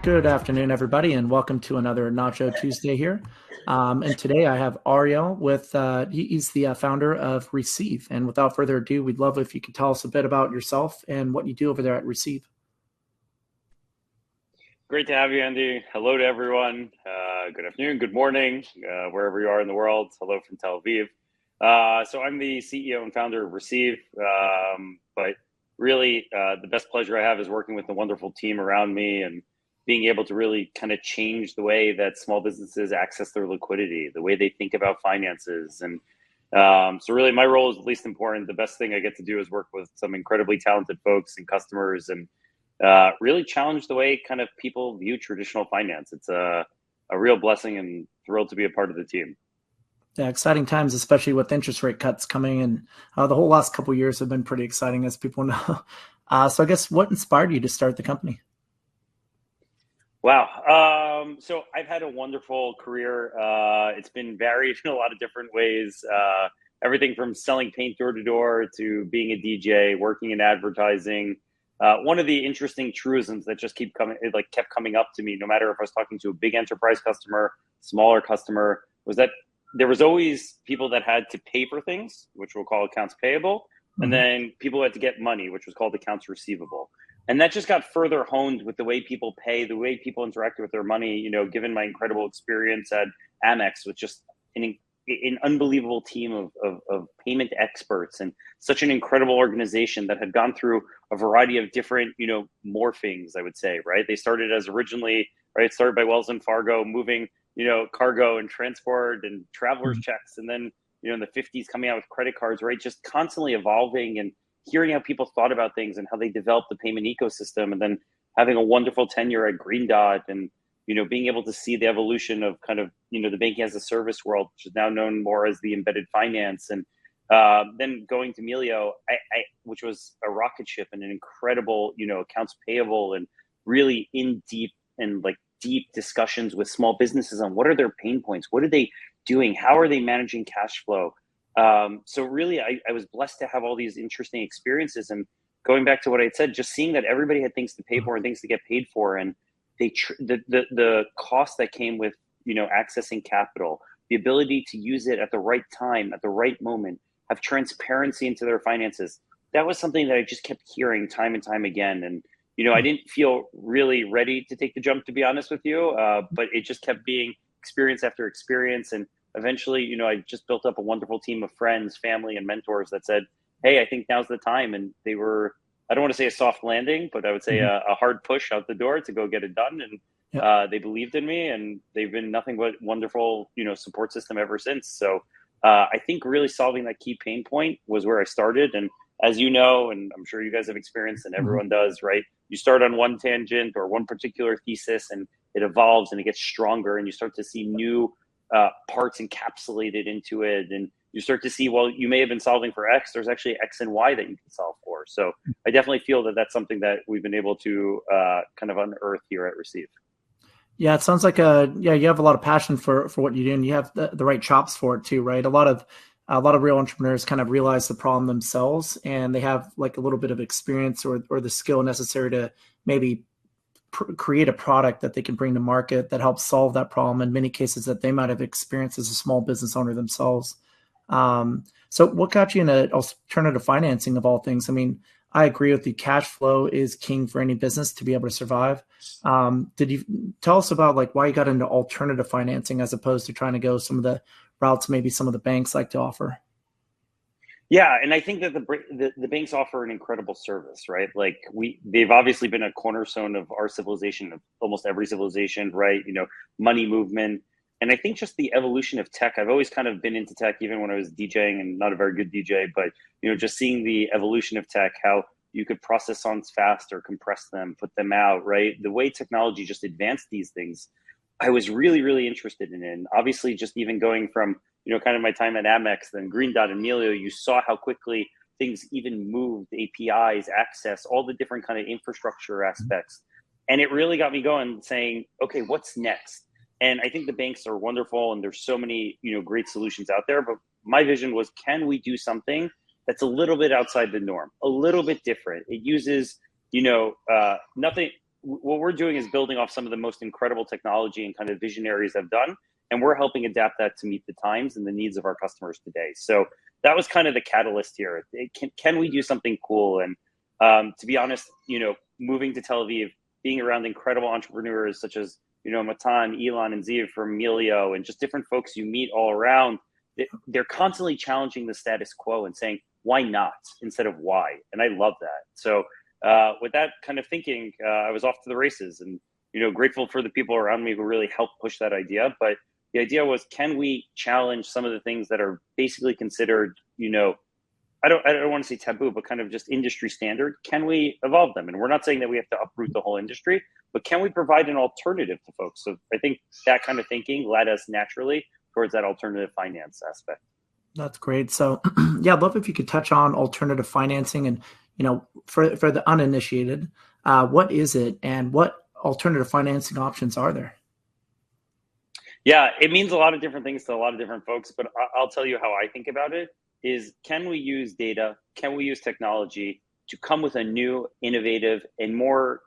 Good afternoon, everybody, and welcome to another Nacho Tuesday here. And today I have Ariel with, he's the founder of Receive. And without further ado, we'd love if you could tell us a bit about yourself and what you do over there at Receive. Great to have you, Andy. Hello to everyone. Good afternoon, good morning, wherever you are in the world. Hello from Tel Aviv. So I'm the CEO and founder of Receive, but really the best pleasure I have is working with the wonderful team around me and being able to really kind of change the way that small businesses access their liquidity, the way they think about finances. And so really my role is the least important. The best thing I get to do is work with some incredibly talented folks and customers and really challenge the way kind of people view traditional finance. It's a real blessing and thrilled to be a part of the team. Yeah, exciting times, especially with interest rate cuts coming. And the whole last couple of years have been pretty exciting, as people know. So I guess what inspired you to start the company? Wow. So I've had a wonderful career. It's been varied in a lot of different ways. Everything from selling paint door to door to being a DJ, working in advertising. One of the interesting truisms that just kept coming up to me, no matter if I was talking to a big enterprise customer, smaller customer, was that there was always people that had to pay for things, which we'll call accounts payable, and then people who had to get money, which was called accounts receivable. And that just got further honed with the way people pay, the way people interact with their money. You know, given my incredible experience at Amex with just an unbelievable team of payment experts and such an incredible organization that had gone through a variety of different, morphings, I would say, right? They started as originally, right, started by Wells and Fargo, moving, cargo and transport and traveler's checks. And then, in the 50s coming out with credit cards, right? Just constantly evolving and hearing how people thought about things and how they developed the payment ecosystem, and then having a wonderful tenure at Green Dot and, being able to see the evolution of kind of, the banking as a service world, which is now known more as the embedded finance. And then going to Melio, which was a rocket ship and an incredible, accounts payable and really in deep discussions with small businesses on what are their pain points, what are they doing, how are they managing cash flow. So really, I was blessed to have all these interesting experiences. And going back to what I had said, just seeing that everybody had things to pay for and things to get paid for, and the cost that came with accessing capital, the ability to use it at the right time, at the right moment, have transparency into their finances. That was something that I just kept hearing time and time again. And I didn't feel really ready to take the jump, to be honest with you, but it just kept being experience after experience. And eventually, I just built up a wonderful team of friends, family, and mentors that said, hey, I think now's the time. And they were, I don't want to say a soft landing, but I would say a hard push out the door to go get it done. And they believed in me, and they've been nothing but wonderful, support system ever since. So I think really solving that key pain point was where I started. And as you know, and I'm sure you guys have experienced, and everyone does, right? You start on one tangent or one particular thesis, and it evolves and it gets stronger, and you start to see new parts encapsulated into it. And you start to see, well, you may have been solving for X, there's actually X and Y that you can solve for. So I definitely feel that that's something that we've been able to kind of unearth here at Receive. Yeah, it sounds like you have a lot of passion for what you do, and you have the right chops for it too, right? A lot of real entrepreneurs kind of realize the problem themselves, and they have like a little bit of experience or the skill necessary to maybe create a product that they can bring to market that helps solve that problem in many cases that they might have experienced as a small business owner themselves. So what got you into alternative financing of all things? I mean, I agree with you. Cash flow is king for any business to be able to survive. Did you tell us about like why you got into alternative financing as opposed to trying to go some of the routes maybe some of the banks like to offer? Yeah, and I think that the banks offer an incredible service, right? Like they've obviously been a cornerstone of our civilization, of almost every civilization, right? Money movement. And I think just the evolution of tech, I've always kind of been into tech, even when I was DJing, and not a very good DJ, but, just seeing the evolution of tech, how you could process songs faster, compress them, put them out, right? The way technology just advanced these things, I was really, really interested in it. And obviously just even going from, kind of my time at Amex, then Green Dot and Melio, you saw how quickly things even moved, APIs, access, all the different kind of infrastructure aspects. And it really got me going saying, okay, what's next? And I think the banks are wonderful, and there's so many, great solutions out there. But my vision was, can we do something that's a little bit outside the norm, a little bit different? It uses, nothing. what we're doing is building off some of the most incredible technology and kind of visionaries have done, and we're helping adapt that to meet the times and the needs of our customers today. So that was kind of the catalyst here. Can we do something cool? And to be honest, moving to Tel Aviv, being around incredible entrepreneurs such as, Matan, Elon, and Ziv from Melio, and just different folks you meet all around, they're constantly challenging the status quo and saying, why not, instead of why? And I love that. So with that kind of thinking, I was off to the races, and, grateful for the people around me who really helped push that idea. But the idea was, can we challenge some of the things that are basically considered, I don't want to say taboo, but kind of just industry standard? Can we evolve them? And we're not saying that we have to uproot the whole industry, but can we provide an alternative to folks? So I think that kind of thinking led us naturally towards that alternative finance aspect. That's great. So yeah, I'd love if you could touch on alternative financing and, for the uninitiated, what is it and what alternative financing options are there? Yeah, it means a lot of different things to a lot of different folks, but I'll tell you how I think about it is, can we use data? Can we use technology to come with a new, innovative, and more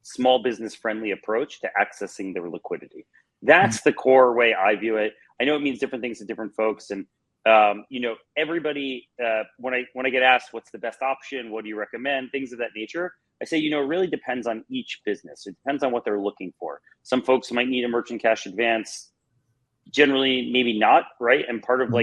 small business friendly approach to accessing their liquidity? That's the core way I view it. I know it means different things to different folks. And, everybody, when I get asked what's the best option, what do you recommend, things of that nature, I say, it really depends on each business. It depends on what they're looking for. Some folks might need a merchant cash advance. Generally, maybe not, right? And part of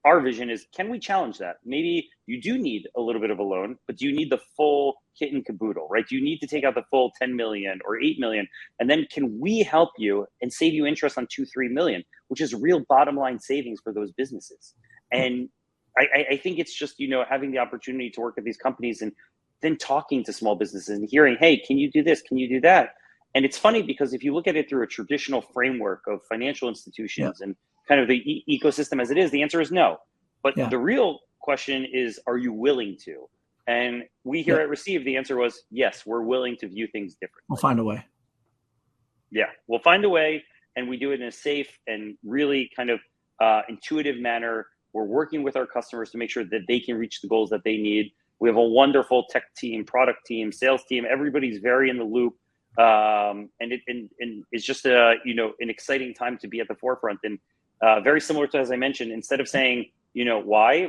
our vision is, can we challenge that? Maybe you do need a little bit of a loan, but do you need the full kit and caboodle, right? Do you need to take out the full 10 million or 8 million? And then can we help you and save you interest on 2-3 million, which is real bottom line savings for those businesses? And I think it's just, having the opportunity to work at these companies and then talking to small businesses and hearing, hey, can you do this? Can you do that? And it's funny because if you look at it through a traditional framework of financial institutions and kind of the ecosystem as it is, the answer is no. But the real question is, are you willing to? And we here at Receive, the answer was, yes, we're willing to view things differently. We'll find a way. Yeah, we'll find a way, and we do it in a safe and really kind of intuitive manner. We're working with our customers to make sure that they can reach the goals that they need. We have a wonderful tech team, product team, sales team. Everybody's very in the loop. And it's just an exciting time to be at the forefront. And very similar to, as I mentioned, instead of saying, why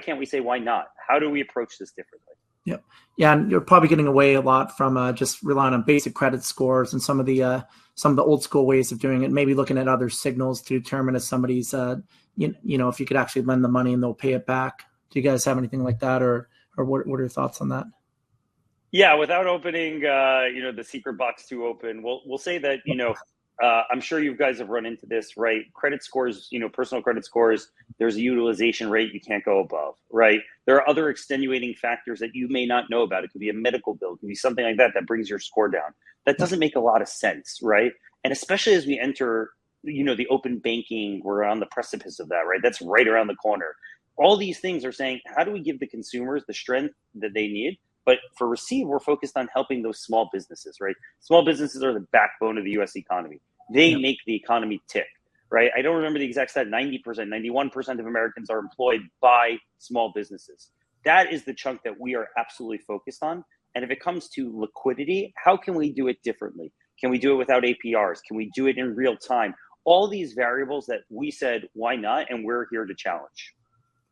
can't we say why not? How do we approach this differently? Yep. Yeah, and you're probably getting away a lot from just relying on basic credit scores and some of the old school ways of doing it. Maybe looking at other signals to determine if somebody's if you could actually lend the money and they'll pay it back. Do you guys have anything like that, or what are your thoughts on that? Yeah, without opening the secret box too open, we'll say that I'm sure you guys have run into this, right? Credit scores, personal credit scores, there's a utilization rate you can't go above, right? There are other extenuating factors that you may not know about. It could be a medical bill, it could be something like that brings your score down. That doesn't make a lot of sense, right? And especially as we enter, the open banking, we're on the precipice of that, right? That's right around the corner. All these things are saying, how do we give the consumers the strength that they need? But for Receive, we're focused on helping those small businesses, right? Small businesses are the backbone of the U.S. economy. They make the economy tick, right? I don't remember the exact stat, 90%, 91% of Americans are employed by small businesses. That is the chunk that we are absolutely focused on. And if it comes to liquidity, how can we do it differently? Can we do it without APRs? Can we do it in real time? All these variables that we said, why not? And we're here to challenge.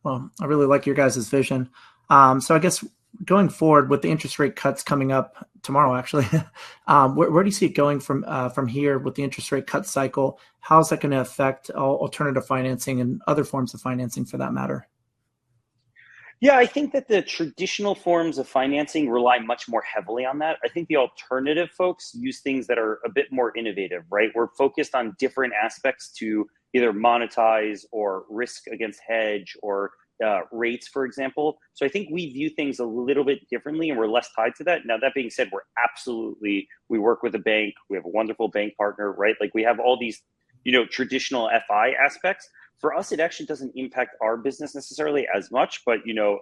Well, I really like your guys' vision. So I guess going forward with the interest rate cuts coming up tomorrow, actually, where do you see it going from here with the interest rate cut cycle? How is that going to affect alternative financing and other forms of financing for that matter? Yeah, I think that the traditional forms of financing rely much more heavily on that. I think the alternative folks use things that are a bit more innovative, right? We're focused on different aspects to either monetize or risk against hedge or rates, for example. So I think we view things a little bit differently and we're less tied to that. Now, that being said, we work with a bank. We have a wonderful bank partner, right? Like we have all these, traditional FI aspects. For us, it actually doesn't impact our business necessarily as much, but,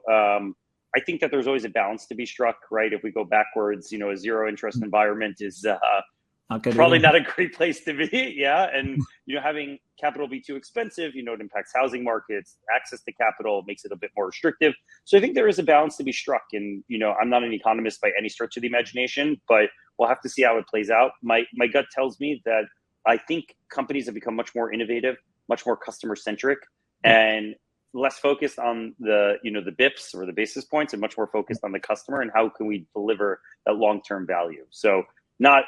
I think that there's always a balance to be struck, right? If we go backwards, a zero interest environment is probably not a great place to be. Yeah. And, having capital be too expensive, it impacts housing markets, access to capital makes it a bit more restrictive. So I think there is a balance to be struck. And, I'm not an economist by any stretch of the imagination, but we'll have to see how it plays out. My gut tells me that I think companies have become much more innovative, much more customer centric, and less focused on the the bips or the basis points, and much more focused on the customer and how can we deliver that long-term value. So not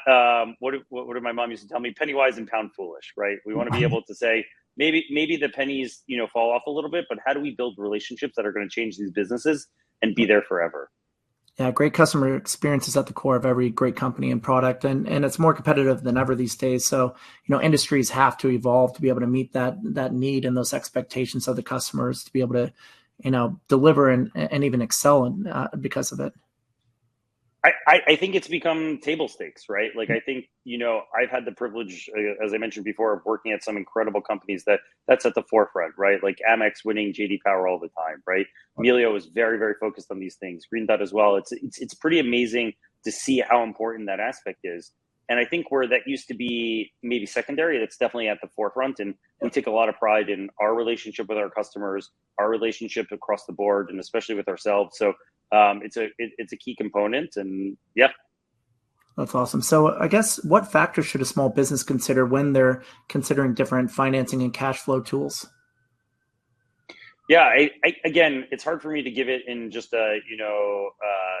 what did my mom used to tell me, penny wise and pound foolish, right? We want to be able to say maybe the pennies fall off a little bit, but how do we build relationships that are going to change these businesses and be there forever? Yeah, great customer experience is at the core of every great company and product, and it's more competitive than ever these days. So, industries have to evolve to be able to meet that need and those expectations of the customers to be able to, deliver and even excel because of it. I think it's become table stakes, right? Like, I think, I've had the privilege, as I mentioned before, of working at some incredible companies that's at the forefront, right? Like Amex winning JD Power all the time, right? Melio is very, very focused on these things. Green Dot as well. It's pretty amazing to see how important that aspect is. And I think where that used to be maybe secondary, that's definitely at the forefront. And we take a lot of pride in our relationship with our customers, our relationship across the board, and especially with ourselves. So it's a key component, and yeah. That's awesome. So I guess what factors should a small business consider when they're considering different financing and cash flow tools? Yeah, again, it's hard for me to give it in just a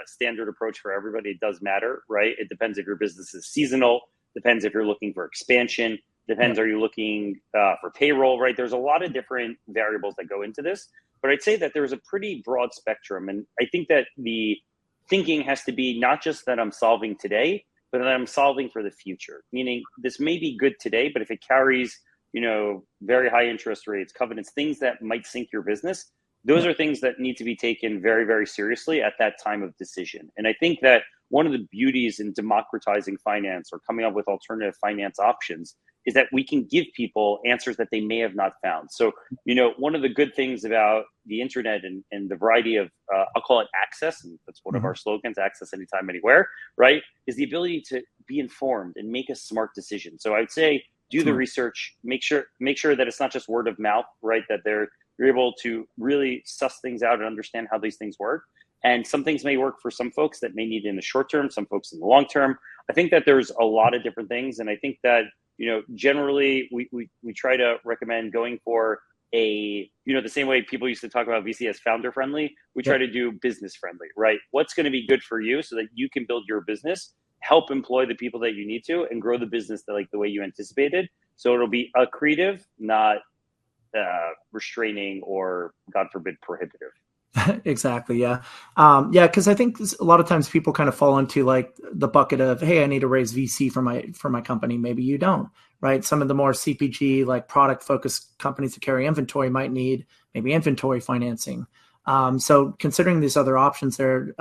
standard approach for everybody. It does matter, right? It depends if your business is seasonal. Depends if you're looking for expansion. Depends, are you looking for payroll, right? There's a lot of different variables that go into this, but I'd say that there's a pretty broad spectrum, and I think that the thinking has to be not just that I'm solving today, but that I'm solving for the future. Meaning, this may be good today, but if it carries very high interest rates, covenants, things that might sink your business, those are things that need to be taken very, very seriously at that time of decision. And I think that one of the beauties in democratizing finance or coming up with alternative finance options is that we can give people answers that they may have not found. So, one of the good things about the internet and the variety of, I'll call it access, and that's one of our slogans, access anytime, anywhere, right, is the ability to be informed and make a smart decision. So I would say, do the research, make sure that it's not just word of mouth, right? That you're able to really suss things out and understand how these things work. And some things may work for some folks that may need it in the short term, some folks in the long term. I think that there's a lot of different things. And I think that, generally we try to recommend going for the same way people used to talk about VC as founder friendly, we try to do business friendly, right? What's going to be good for you so that you can build your business, help employ the people that you need to, and grow the business the way you anticipated. So it'll be accretive, not restraining or, God forbid, prohibitive. Exactly. Yeah. Because I think a lot of times people kind of fall into like the bucket of, hey, I need to raise VC for my company. Maybe you don't, right? Some of the more CPG, like product focused companies that carry inventory might need maybe inventory financing. So considering these other options there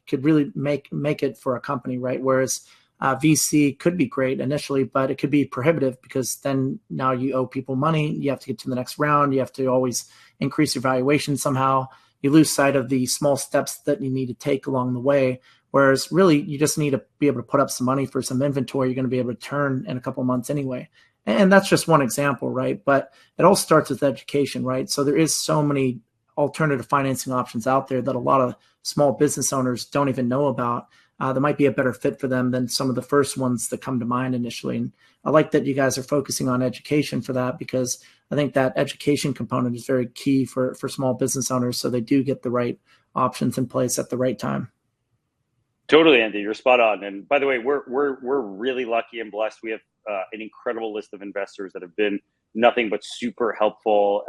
could really make it for a company, right? Whereas VC could be great initially, but it could be prohibitive because then now you owe people money. You have to get to the next round. You have to always increase your valuation somehow. You lose sight of the small steps that you need to take along the way. Whereas really, you just need to be able to put up some money for some inventory you're going to be able to turn in a couple of months anyway. And that's just one example, right? But it all starts with education, right? So there is so many alternative financing options out there that a lot of small business owners don't even know about. That might be a better fit for them than some of the first ones that come to mind initially. And I like that you guys are focusing on education for that, because I think that education component is very key for small business owners, so they do get the right options in place at the right time. Totally, Andy, you're spot on. And by the way, we're really lucky and blessed. We have an incredible list of investors that have been nothing but super helpful.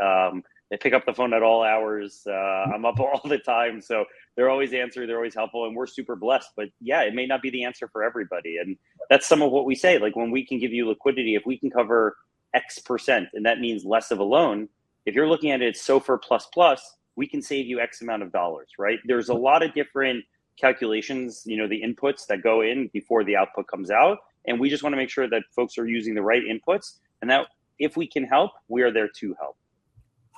They pick up the phone at all hours. I'm up all the time. So they're always answering, they're always helpful, and we're super blessed. But yeah, it may not be the answer for everybody. And that's some of what we say. Like, when we can give you liquidity, if we can cover X%, and that means less of a loan, if you're looking at it SOFR plus, we can save you X amount of dollars, right? There's a lot of different calculations, the inputs that go in before the output comes out. And we just want to make sure that folks are using the right inputs, and that if we can help, we are there to help.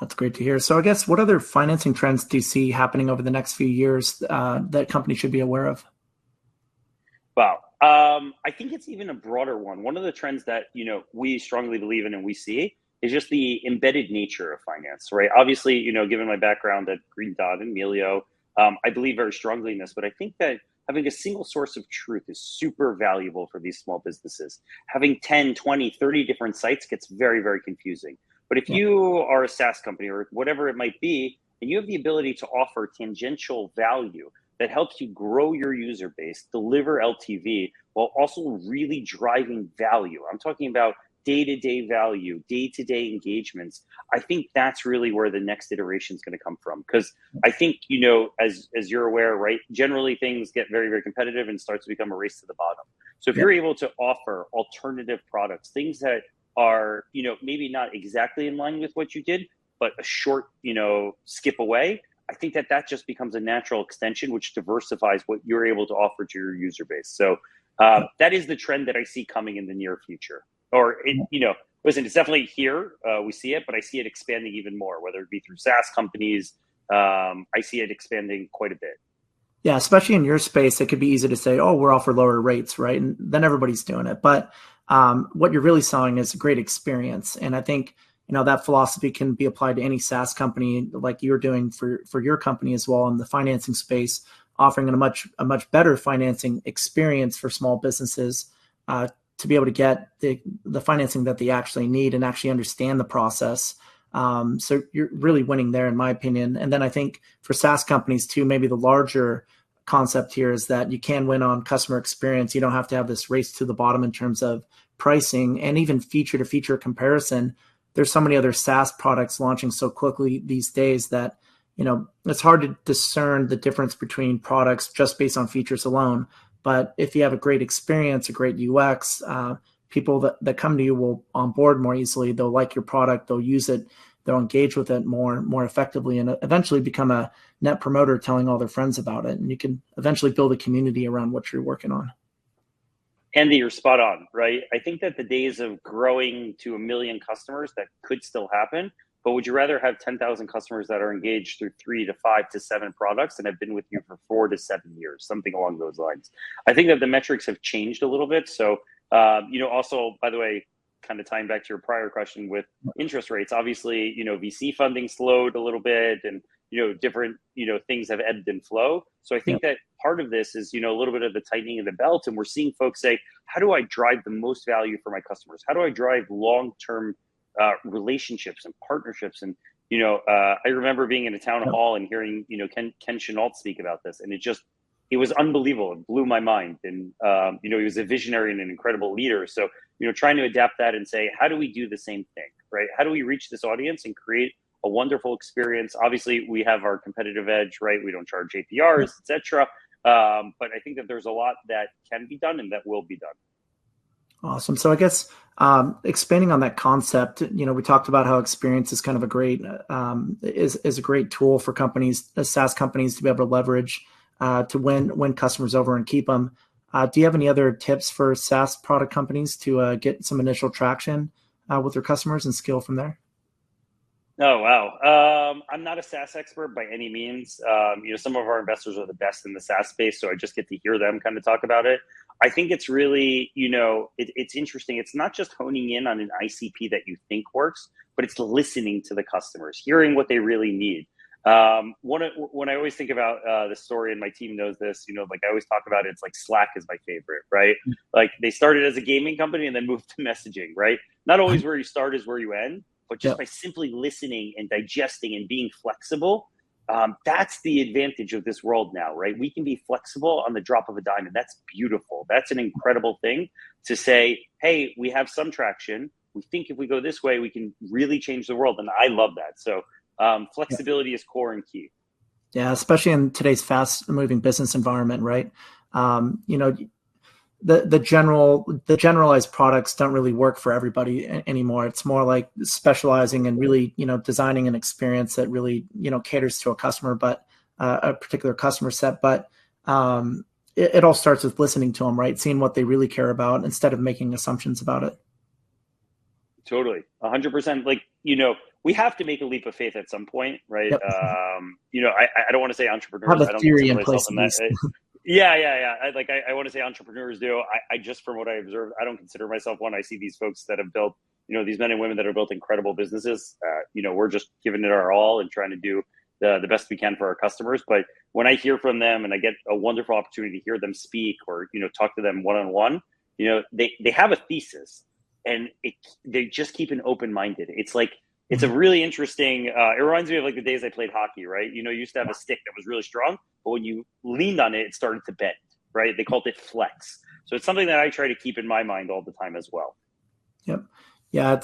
That's great to hear. So I guess what other financing trends do you see happening over the next few years that companies should be aware of? Wow. I think it's even a broader one. One of the trends that, we strongly believe in and we see is just the embedded nature of finance, right? Obviously, given my background at Green Dot and Melio, I believe very strongly in this, but I think that having a single source of truth is super valuable for these small businesses. Having 10, 20, 30 different sites gets very, very confusing. But if Yeah. you are a SaaS company or whatever it might be, and you have the ability to offer tangential value that helps you grow your user base, deliver LTV, while also really driving value. I'm talking about day-to-day value, day-to-day engagements. I think that's really where the next iteration is going to come from. Because I think, as you're aware, right, generally things get very, very competitive and starts to become a race to the bottom. So if Yeah. you're able to offer alternative products, things that are, maybe not exactly in line with what you did, but a short, skip away, I think that just becomes a natural extension, which diversifies what you're able to offer to your user base. So that is the trend that I see coming in the near future. Or, listen, it's definitely here. We see it, but I see it expanding even more, whether it be through SaaS companies. I see it expanding quite a bit. Yeah, especially in your space, it could be easy to say, "Oh, we're offer lower rates," right? And then everybody's doing it. But what you're really selling is a great experience, and I think that philosophy can be applied to any SaaS company, like you're doing for your company as well in the financing space, offering a much better financing experience for small businesses to be able to get the financing that they actually need and actually understand the process. So you're really winning there, in my opinion. And then I think for SaaS companies too, maybe the larger concept here is that you can win on customer experience. You don't have to have this race to the bottom in terms of pricing and even feature to feature comparison. There's so many other SaaS products launching so quickly these days that, it's hard to discern the difference between products just based on features alone. But if you have a great experience, a great UX, people that come to you will onboard more easily. They'll like your product. They'll use it. They'll engage with it more effectively, and eventually become a net promoter, telling all their friends about it. And you can eventually build a community around what you're working on. Andy, you're spot on, right? I think that the days of growing to 1 million customers, that could still happen. But would you rather have 10,000 customers that are engaged through 3 to 5 to 7 products and have been with you for 4 to 7 years, something along those lines? I think that the metrics have changed a little bit. So, also, by the way, kind of tying back to your prior question with interest rates, obviously, VC funding slowed a little bit, and different things have ebbed and flow. So I think that part of this is a little bit of the tightening of the belt, and we're seeing folks say, how do I drive the most value for my customers? How do I drive long-term relationships and partnerships? And I remember being in a town hall and hearing Ken Chenault speak about this, and it was unbelievable. It blew my mind. And he was a visionary and an incredible leader. So trying to adapt that and say, how do we do the same thing, right? How do we reach this audience and create a wonderful experience? Obviously, we have our competitive edge, right? We don't charge APRs, etc. But I think that there's a lot that can be done and that will be done. Awesome. So I guess expanding on that concept, we talked about how experience is kind of a great is a great tool for companies, SaaS companies, to be able to leverage to win customers over and keep them. Do you have any other tips for SaaS product companies to get some initial traction with their customers and scale from there? Oh, wow. I'm not a SaaS expert by any means. Some of our investors are the best in the SaaS space, so I just get to hear them kind of talk about it. I think it's really, it's interesting. It's not just honing in on an ICP that you think works, but it's listening to the customers, hearing what they really need. When I always think about the story, and my team knows this, like I always talk about it, it's like Slack is my favorite, right? Like they started as a gaming company and then moved to messaging, right? Not always where you start is where you end, but just by simply listening and digesting and being flexible, that's the advantage of this world now, right? We can be flexible on the drop of a dime, and that's beautiful. That's an incredible thing to say, hey, we have some traction. We think if we go this way, we can really change the world. And I love that. So flexibility is core and key. Yeah, especially in today's fast-moving business environment, right? The generalized products don't really work for everybody anymore. It's more like specializing and really, designing an experience that really, caters to a customer, but a particular customer set. But it all starts with listening to them, right? Seeing what they really care about instead of making assumptions about it. Totally. 100%. Like, we have to make a leap of faith at some point, right? Yep. I don't want to say entrepreneurs. I don't consider myself in that. Yeah. I want to say entrepreneurs do. I just, from what I observed, I don't consider myself one. I see these folks that have built, these men and women that have built incredible businesses. We're just giving it our all and trying to do, the best we can for our customers. But when I hear from them and I get a wonderful opportunity to hear them speak or, talk to them one-on-one, they have a thesis and they just keep an open-minded. It's like, it's a really interesting, it reminds me of like the days I played hockey, right? You used to have a stick that was really strong, but when you leaned on it, it started to bend, right? They called it flex. So it's something that I try to keep in my mind all the time as well. Yep. Yeah,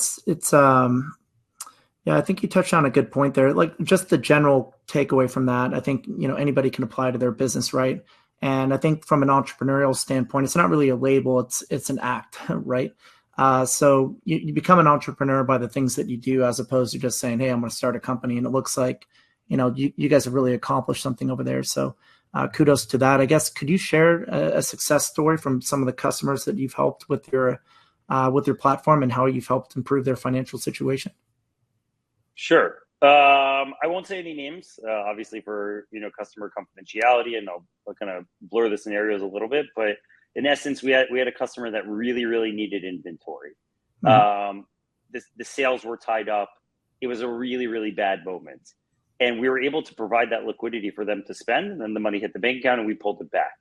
yeah, I think you touched on a good point there. Like just the general takeaway from that, I think, anybody can apply to their business, right? And I think from an entrepreneurial standpoint, it's not really a label, it's an act, right? So you become an entrepreneur by the things that you do, as opposed to just saying, hey, I'm going to start a company. And it looks like, you guys have really accomplished something over there. So kudos to that. I guess, could you share a success story from some of the customers that you've helped with your platform and how you've helped improve their financial situation? Sure. I won't say any names, obviously for, customer confidentiality, and I'll kind of blur the scenarios a little bit, but in essence, we had a customer that really, really needed inventory. The sales were tied up. It was a really, really bad moment. And we were able to provide that liquidity for them to spend, and then the money hit the bank account and we pulled it back.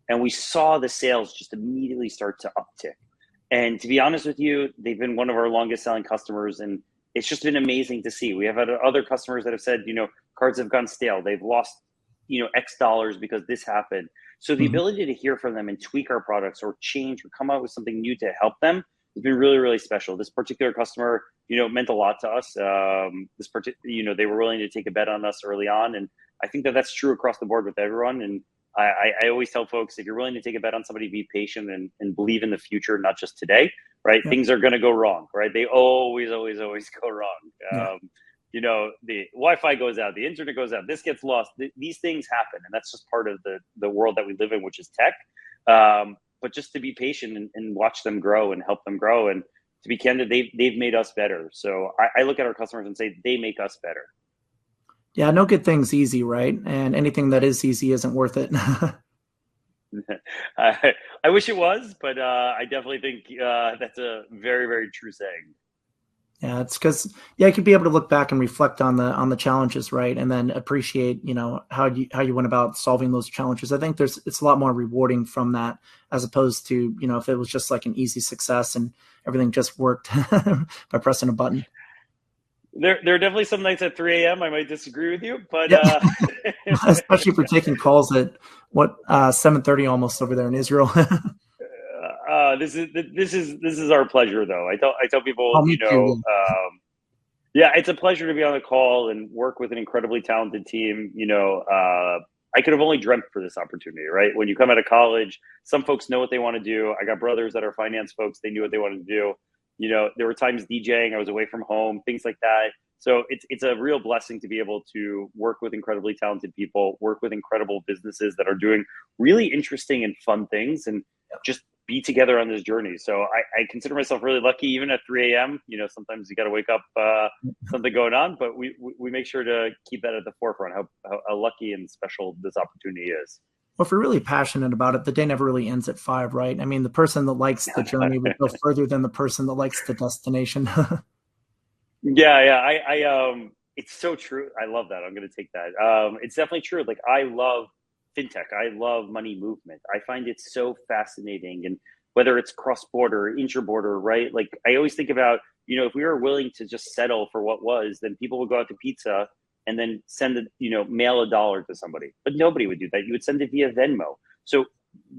And we saw the sales just immediately start to uptick. And to be honest with you, they've been one of our longest selling customers, and it's just been amazing to see. We have had other customers that have said, cards have gone stale. They've lost, X dollars because this happened. So the ability to hear from them and tweak our products or change or come out with something new to help them has been really, really special. This particular customer, meant a lot to us. They were willing to take a bet on us early on. And I think that that's true across the board with everyone. And I always tell folks, if you're willing to take a bet on somebody, be patient and believe in the future, not just today, right? Yeah. Things are going to go wrong, right? They always, always, always go wrong. The Wi-Fi goes out, the internet goes out, this gets lost. These things happen. And that's just part of the world that we live in, which is tech. But just to be patient and watch them grow and help them grow. And to be candid, they've made us better. So I look at our customers and say, they make us better. Yeah, no good thing's easy, right? And anything that is easy isn't worth it. I wish it was, but I definitely think that's a very, very true saying. Yeah, it's because you could be able to look back and reflect on the challenges, right, and then appreciate how you went about solving those challenges. I think it's a lot more rewarding from that, as opposed to if it was just like an easy success and everything just worked by pressing a button. There are definitely some nights at 3 a.m. I might disagree with you, but especially for taking calls at 7:30 almost over there in Israel. This is our pleasure, though. I tell people, it's a pleasure to be on the call and work with an incredibly talented team. I could have only dreamt for this opportunity, right? When you come out of college, some folks know what they want to do. I got brothers that are finance folks; they knew what they wanted to do. There were times DJing, I was away from home, things like that. So it's a real blessing to be able to work with incredibly talented people, work with incredible businesses that are doing really interesting and fun things, and just be together on this journey. So I consider myself really lucky, even at 3 a.m. Sometimes you got to wake up, something going on, but we make sure to keep that at the forefront, how lucky and special this opportunity is. Well, if you're really passionate about it, the day never really ends at 5, right? I mean, the person that likes the journey would go further than the person that likes the destination. Yeah. It's so true. I love that. I'm going to take that. It's definitely true. Like, I love fintech. I love money movement. I find it so fascinating. And whether it's cross-border, inter-border, right? Like, I always think about, if we were willing to just settle for what was, then people would go out to pizza and then mail $1 to somebody. But nobody would do that. You would send it via Venmo. So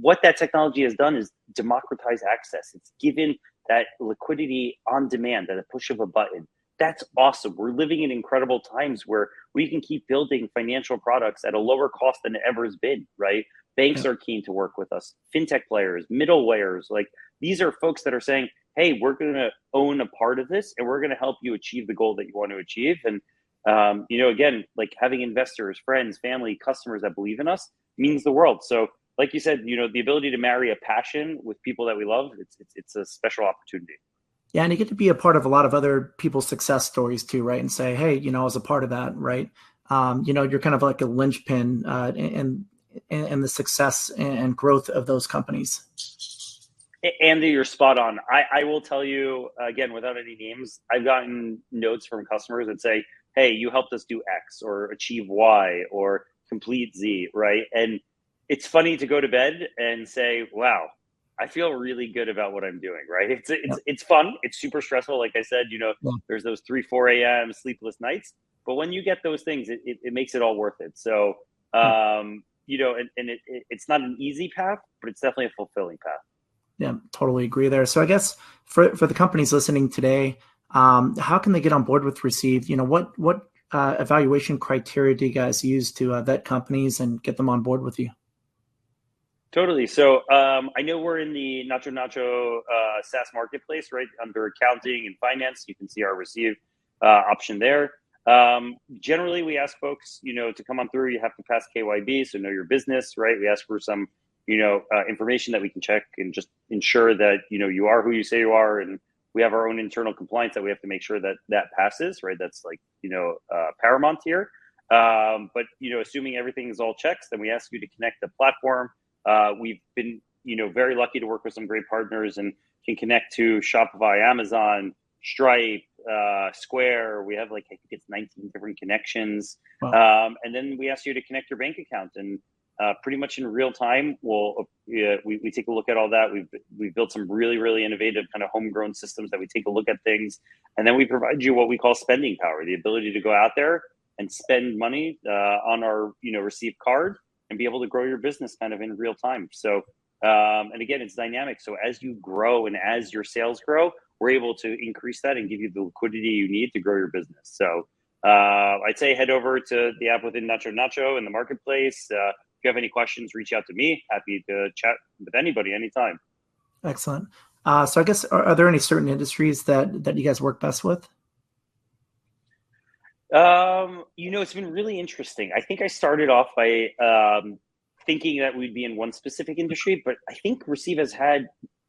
what that technology has done is democratize access. It's given that liquidity on demand at a push of a button. That's awesome. We're living in incredible times where we can keep building financial products at a lower cost than it ever has been, right? Banks are keen to work with us. Fintech players, middlewares, like, these are folks that are saying, hey, we're going to own a part of this and we're going to help you achieve the goal that you want to achieve. And again, like, having investors, friends, family, customers that believe in us means the world. So like you said, the ability to marry a passion with people that we love, it's a special opportunity. Yeah, and you get to be a part of a lot of other people's success stories too, right? And say, hey, I was a part of that, right? You're kind of like a linchpin in the success and growth of those companies. Andy, you're spot on. I will tell you, again, without any names, I've gotten notes from customers that say, hey, you helped us do X or achieve Y or complete Z, right? And it's funny to go to bed and say, wow, I feel really good about what I'm doing, right? Yep. It's fun. It's super stressful. Like I said, Yeah. there's those 3, 4 a.m. sleepless nights. But when you get those things, it makes it all worth it. So, Yep. it's not an easy path, but it's definitely a fulfilling path. Yeah, totally agree there. So I guess for the companies listening today, how can they get on board with Receive? What evaluation criteria do you guys use to vet companies and get them on board with you? Totally. So I know we're in the NachoNacho SaaS marketplace, right? Under accounting and finance, you can see our Receive option there. Generally, we ask folks, to come on through. You have to pass KYB, so know your business, right? We ask for some, information that we can check and just ensure that you are who you say you are, and we have our own internal compliance that we have to make sure that that passes, right? That's like paramount here. But assuming everything is all checks, then we ask you to connect the platform. We've been, very lucky to work with some great partners and can connect to Shopify, Amazon, Stripe, Square. We have I think it's 19 different connections. Wow. And then we ask you to connect your bank account, and pretty much in real time, we take a look at all that. We've built some really, really innovative kind of homegrown systems that we take a look at things, and then we provide you what we call spending power, the ability to go out there and spend money on our Receive card and be able to grow your business kind of in real time. So, and again, it's dynamic. So as you grow and as your sales grow, we're able to increase that and give you the liquidity you need to grow your business. So I'd say head over to the app within NachoNacho in the marketplace. If you have any questions, reach out to me. Happy to chat with anybody anytime. Excellent. So I guess, are there any certain industries that you guys work best with? It's been really interesting. I think I started off by thinking that we'd be in one specific industry, but I think Receive has had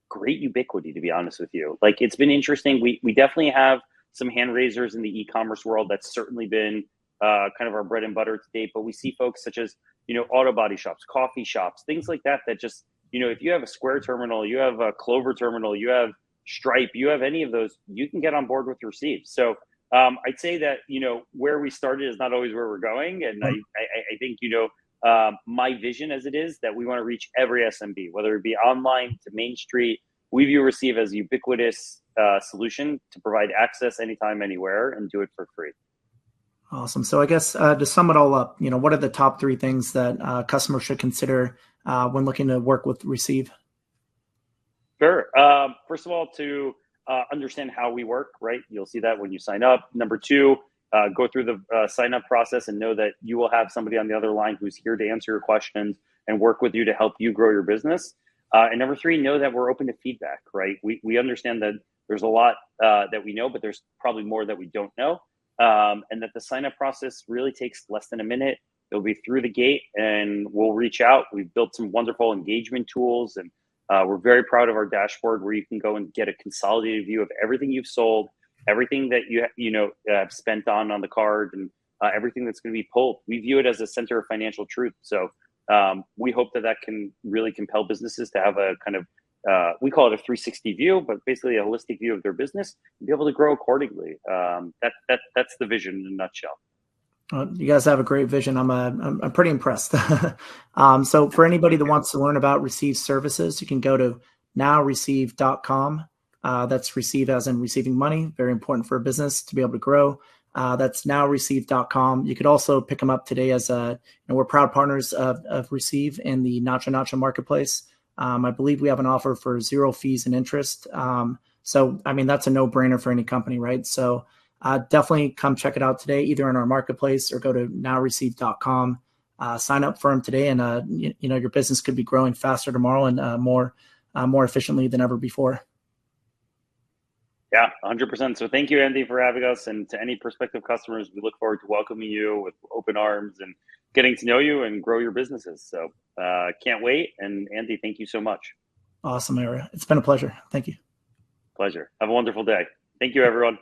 great ubiquity, to be honest with you. Like, it's been interesting. We definitely have some hand raisers in the e-commerce world. That's certainly been kind of our bread and butter to date. But we see folks such as, auto body shops, coffee shops, things like that, that just, if you have a Square terminal, you have a Clover terminal, you have Stripe, you have any of those, you can get on board with Receive. So I'd say that, where we started is not always where we're going. And I think, my vision as it is that we want to reach every SMB, whether it be online to Main Street. We view Receive as a ubiquitous solution to provide access anytime, anywhere, and do it for free. Awesome. So I guess to sum it all up, what are the top 3 things that customers should consider when looking to work with Receive? Sure. First of all, to understand how we work, right? You'll see that when you sign up. Number 2, go through the sign up process and know that you will have somebody on the other line who's here to answer your questions and work with you to help you grow your business. And number 3, know that we're open to feedback, right? We understand that there's a lot that we know, but there's probably more that we don't know. And that the sign up process really takes less than a minute. It'll be through the gate and we'll reach out. We've built some wonderful engagement tools, and we're very proud of our dashboard where you can go and get a consolidated view of everything you've sold, everything that you have spent on the card, and everything that's going to be pulled. We view it as a center of financial truth. So we hope that can really compel businesses to have a kind of we call it a 360 view, but basically a holistic view of their business and be able to grow accordingly. That's the vision in a nutshell. You guys have a great vision. I'm pretty impressed. So for anybody that wants to learn about Receive services, you can go to nowreceive.com. That's receive as in receiving money. Very important for a business to be able to grow. That's nowreceive.com. You could also pick them up today as we're proud partners of Receive in the NachoNacho marketplace. I believe we have an offer for 0 fees and interest. So, that's a no-brainer for any company, right? So definitely come check it out today, either in our marketplace or go to nowreceive.com. Sign up for them today, and your business could be growing faster tomorrow and more efficiently than ever before. Yeah, 100%. So thank you, Andy, for having us. And to any prospective customers, we look forward to welcoming you with open arms and getting to know you and grow your businesses. So can't wait. And Andy, thank you so much. Awesome, Ariel. It's been a pleasure. Thank you. Pleasure. Have a wonderful day. Thank you, everyone.